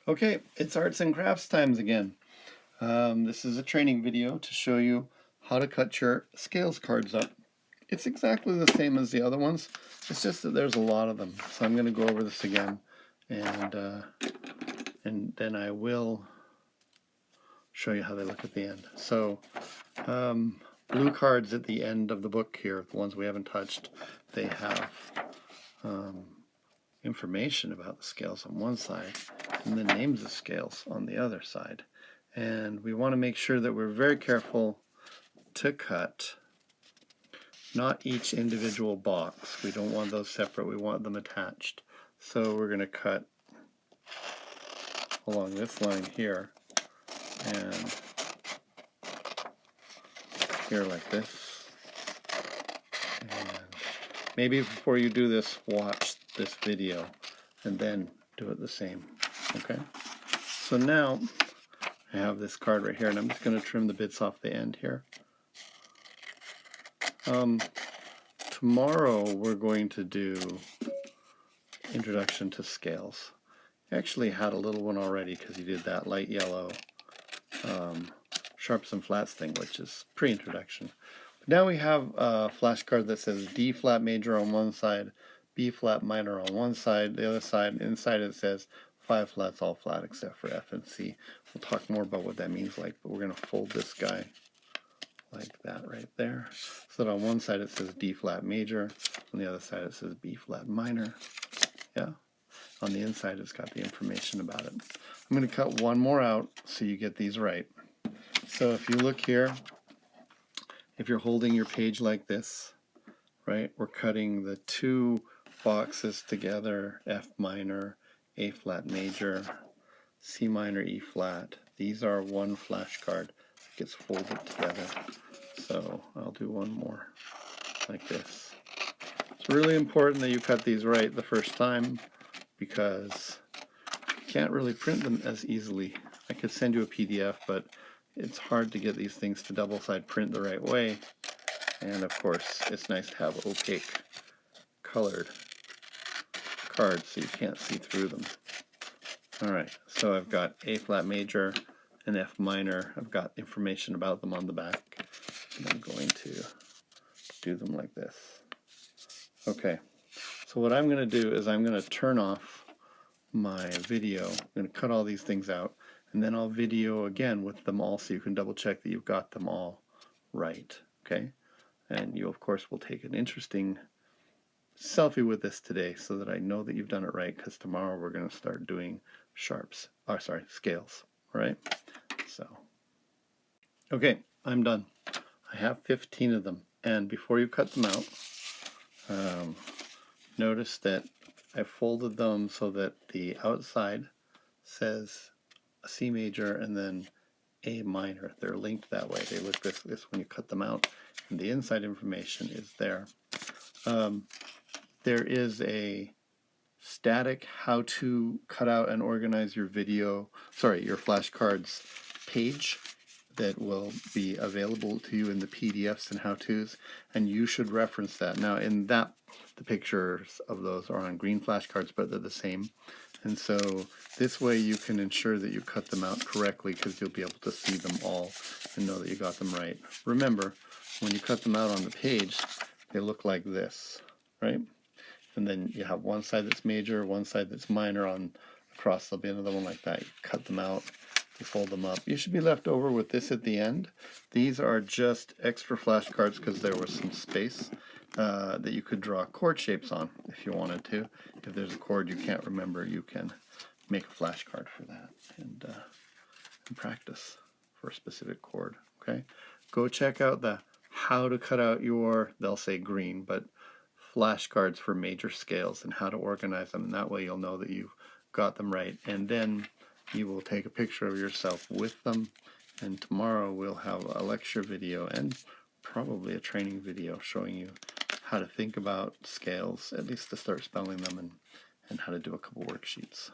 Okay, it's arts and crafts times again. This is a training video to show you how to cut your scales cards up. It's exactly the same as the other ones. It's just that there's a lot of them. So I'm going to go over this again, and then I will show you how they look at the end. So blue cards at the end of the book here, the ones we haven't touched, they have information about the scales on one side and the names of scales on the other side. And we want to make sure that we're very careful to cut not each individual box. We don't want those separate, we want them attached. So we're going to cut along this line here and here like this. And maybe before you do this, watch this video and then do it the same. Okay? So now I have this card right here, and I'm just going to trim the bits off the end here. Tomorrow we're going to do Introduction to Scales. I actually had a little one already because you did that light yellow sharps and flats thing, which is pre-introduction. Now we have a flashcard that says D flat major on one side, B flat minor on one side, the other side, inside it says 5 flats, all flat except for F and C. We'll talk more about what that means but we're going to fold this guy like that right there. So that on one side it says D flat major, on the other side it says B flat minor. Yeah. On the inside it's got the information about it. I'm going to cut one more out so you get these right. So if you look here, if you're holding your page like this, right, we're cutting the two boxes together, F minor, A flat major, C minor, E flat. These are one flashcard that gets folded together. So I'll do one more like this. It's really important that you cut these right the first time because you can't really print them as easily. I could send you a PDF, but it's hard to get these things to double-side print the right way. And of course, it's nice to have opaque colored cards so you can't see through them. Alright, so I've got A flat major and F minor. I've got information about them on the back. And I'm going to do them like this. Okay, so what I'm going to do is I'm going to turn off my video. I'm going to cut all these things out, and then I'll video again with them all so you can double check that you've got them all right. Okay? And you, of course, will take an interesting selfie with this today so that I know that you've done it right, because tomorrow we're going to start doing scales. All right? So, okay, I'm done. I have 15 of them. And before you cut them out, notice that I folded them so that the outside says a C major and then A minor. They're linked that way. They look this when you cut them out, and the inside information is there. There is a static how to cut out and organize your your flashcards page that will be available to you in the PDFs and how-tos, and you should reference that. Now in that, the pictures of those are on green flashcards, but they're the same. And so this way you can ensure that you cut them out correctly, because you'll be able to see them all and know that you got them right. Remember, when you cut them out on the page, they look like this, right? And then you have one side that's major, one side that's minor. On across there'll be another one like that. You cut them out, you fold them up. You should be left over with this at the end. These are just extra flashcards because there was some space that you could draw chord shapes on if you wanted to. If there's a chord you can't remember, you can make a flashcard for that and practice for a specific chord. Okay, go check out the how to cut out your, they'll say green, but flashcards for major scales and how to organize them, and that way you'll know that you've got them right, and then you will take a picture of yourself with them. And tomorrow we'll have a lecture video and probably a training video showing you how to think about scales, at least to start spelling them, and how to do a couple worksheets.